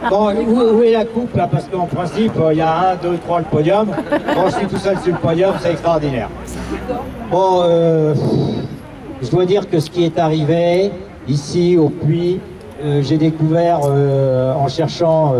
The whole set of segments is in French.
Bon, où est la coupe là? Parce qu'en principe, il y a 1, 2, 3 le podium. Quand je suis tout seul sur le podium, c'est extraordinaire. Bon, je dois dire que ce qui est arrivé ici au Puy, j'ai découvert en cherchant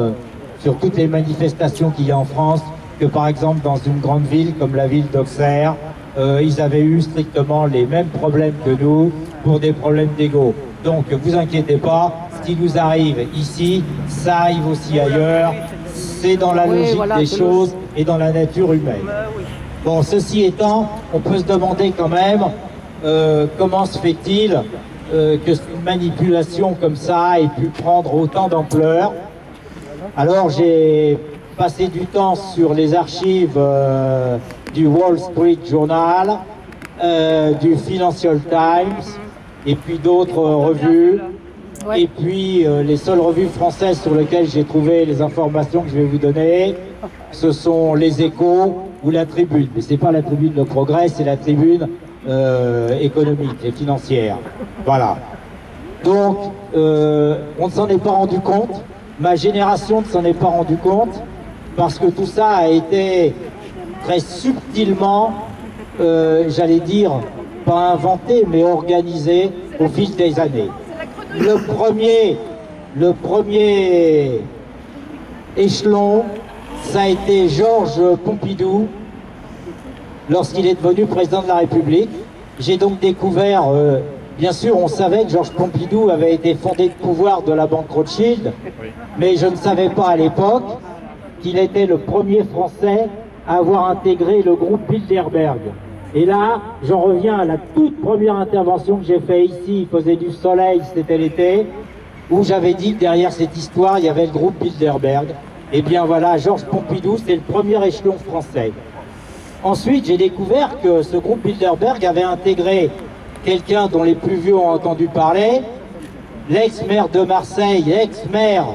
sur toutes les manifestations qu'il y a en France, que par exemple dans une grande ville comme la ville d'Auxerre, ils avaient eu strictement les mêmes problèmes que nous pour des problèmes d'ego. Donc vous inquiétez pas, ce qui nous arrive ici, ça arrive aussi ailleurs, c'est dans la logique des choses et dans la nature humaine. Bon, ceci étant, on peut se demander quand même comment se fait-il que une manipulation comme ça ait pu prendre autant d'ampleur. Alors j'ai passé du temps sur les archives du Wall Street Journal, du Financial Times, et puis d'autres revues, et puis les seules revues françaises sur lesquelles j'ai trouvé les informations que je vais vous donner, ce sont les Échos ou la Tribune. Mais c'est pas la Tribune Le Progrès, c'est la Tribune économique et financière. Voilà. Donc, on ne s'en est pas rendu compte, ma génération ne s'en est pas rendu compte, parce que tout ça a été très subtilement, j'allais dire, pas inventé, mais organisé au fil des années. Le premier échelon, ça a été Georges Pompidou, lorsqu'il est devenu président de la République. J'ai donc découvert, bien sûr, on savait que Georges Pompidou avait été fondé de pouvoir de la banque Rothschild, mais je ne savais pas à l'époque qu'il était le premier Français à avoir intégré le groupe Bilderberg. Et là, j'en reviens à la toute première intervention que j'ai faite ici, il faisait du soleil, c'était l'été, où j'avais dit que derrière cette histoire, il y avait le groupe Bilderberg. Et bien voilà, Georges Pompidou, c'est le premier échelon français. Ensuite, j'ai découvert que ce groupe Bilderberg avait intégré quelqu'un dont les plus vieux ont entendu parler, l'ex-maire de Marseille, ex-maire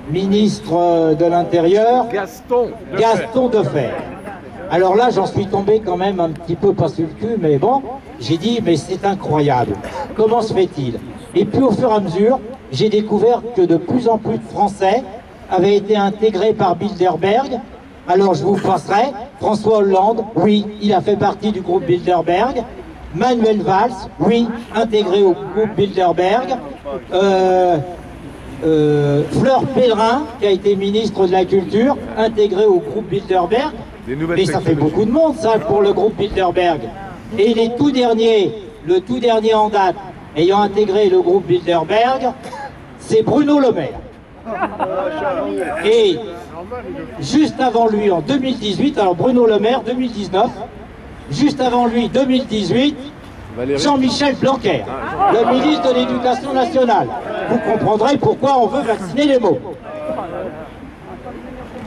ministre de l'Intérieur, Gaston Defferre. Alors là, j'en suis tombé quand même un petit peu pas sur le cul, mais bon, j'ai dit, mais c'est incroyable, comment se fait-il? Et puis au fur et à mesure, j'ai découvert que de plus en plus de Français avaient été intégrés par Bilderberg. Alors je vous passerai, François Hollande, oui, il a fait partie du groupe Bilderberg. Manuel Valls, oui, intégré au groupe Bilderberg. Fleur Pellerin, qui a été ministre de la Culture, intégré au groupe Bilderberg. Et ça fait beaucoup de monde, ça, pour le groupe Bilderberg. Et le tout dernier en date, ayant intégré le groupe Bilderberg, c'est Bruno Le Maire. Et juste avant lui, en 2018, alors Bruno Le Maire, 2019, juste avant lui, 2018, Jean-Michel Blanquer, le ministre de l'Éducation nationale. Vous comprendrez pourquoi on veut vacciner les mots.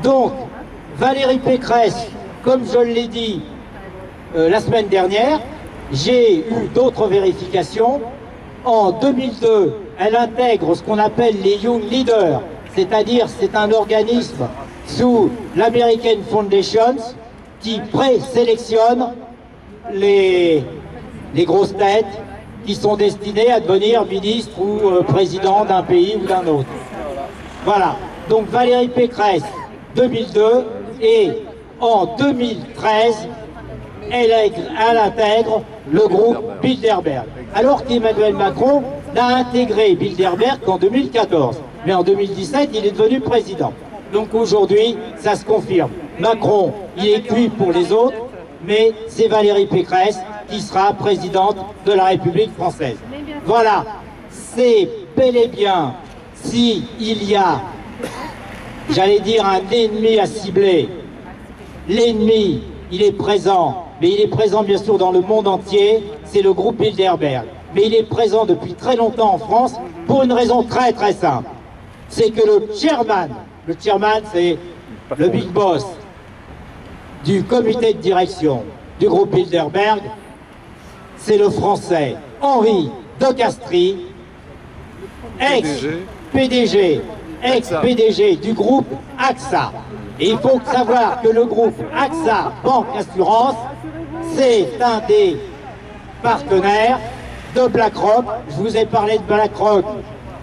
Donc, Valérie Pécresse, comme je l'ai dit la semaine dernière, j'ai eu d'autres vérifications. En 2002, elle intègre ce qu'on appelle les Young Leaders, c'est-à-dire c'est un organisme sous l'American Foundation qui présélectionne les grosses têtes qui sont destinées à devenir ministre ou président d'un pays ou d'un autre. Voilà, donc Valérie Pécresse, 2002, et en 2013, elle intègre le groupe Bilderberg. Alors qu'Emmanuel Macron n'a intégré Bilderberg qu'en 2014. Mais en 2017, il est devenu président. Donc aujourd'hui, ça se confirme. Macron, il est cuit pour les autres, mais c'est Valérie Pécresse qui sera présidente de la République française. Voilà, c'est bel et bien, s'il y a, j'allais dire, un ennemi à cibler, l'ennemi, il est présent, mais il est présent bien sûr dans le monde entier, c'est le groupe Bilderberg. Mais il est présent depuis très longtemps en France pour une raison très très simple. C'est que le chairman c'est le big boss du comité de direction du groupe Bilderberg, c'est le français Henri de Castries, ex-PDG du groupe AXA. Et il faut savoir que le groupe AXA Banque Assurance, c'est un des partenaires de BlackRock. Je vous ai parlé de BlackRock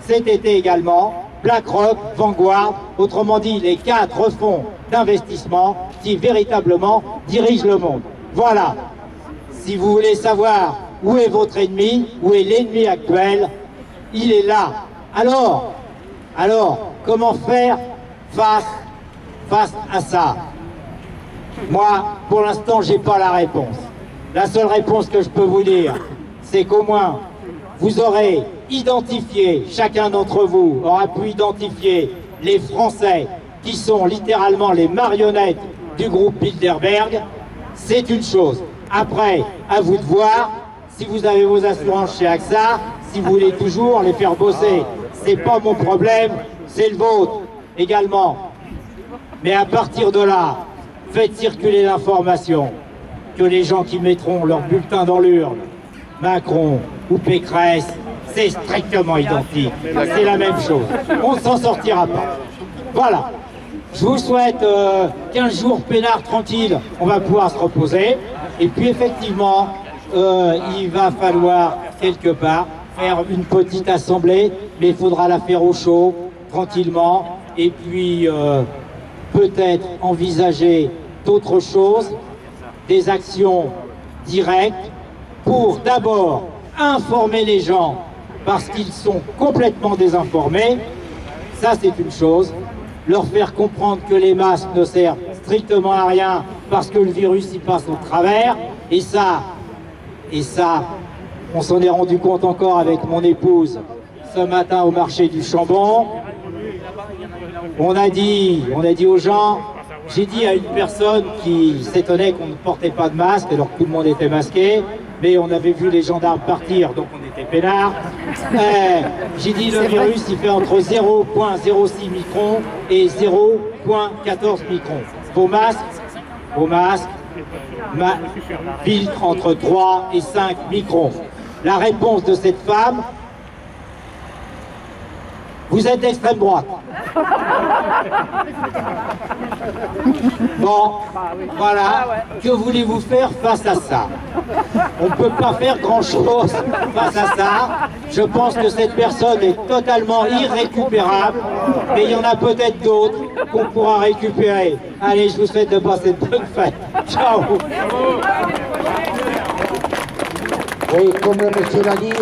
cet été également. BlackRock, Vanguard, autrement dit les 4 fonds d'investissement qui véritablement dirigent le monde. Voilà. Si vous voulez savoir où est votre ennemi, où est l'ennemi actuel, il est là. Alors, comment faire face à ça? Moi, pour l'instant, j'ai pas la réponse. La seule réponse que je peux vous dire, c'est qu'au moins, vous aurez identifié, chacun d'entre vous aura pu identifier les Français qui sont littéralement les marionnettes du groupe Bilderberg. C'est une chose. Après, à vous de voir, si vous avez vos assurances chez AXA, si vous voulez toujours les faire bosser, c'est pas mon problème, c'est le vôtre également. Mais à partir de là, faites circuler l'information que les gens qui mettront leur bulletin dans l'urne, Macron ou Pécresse, c'est strictement identique. C'est la même chose. On ne s'en sortira pas. Voilà. Je vous souhaite 15 jours peinards tranquilles. On va pouvoir se reposer. Et puis effectivement, il va falloir quelque part faire une petite assemblée, mais il faudra la faire au chaud, tranquillement. Et puis peut-être envisager d'autres choses, des actions directes pour d'abord informer les gens parce qu'ils sont complètement désinformés. Ça, c'est une chose. Leur faire comprendre que les masques ne servent strictement à rien parce que le virus y passe au travers. Et ça, on s'en est rendu compte encore avec mon épouse ce matin au marché du Chambon. On a dit aux gens, j'ai dit à une personne qui s'étonnait qu'on ne portait pas de masque alors que tout le monde était masqué, mais on avait vu les gendarmes partir, donc on était peinards. J'ai dit le virus il fait entre 0,06 microns et 0,14 microns. Vos masques filtrent entre 3 et 5 microns. La réponse de cette femme: vous êtes d'extrême droite. Bon, voilà. Que voulez-vous faire face à ça? On ne peut pas faire grand-chose face à ça. Je pense que cette personne est totalement irrécupérable, mais il y en a peut-être d'autres qu'on pourra récupérer. Allez, je vous souhaite de passer de bonnes fêtes. Ciao. Oui, comme monsieur l'a dit,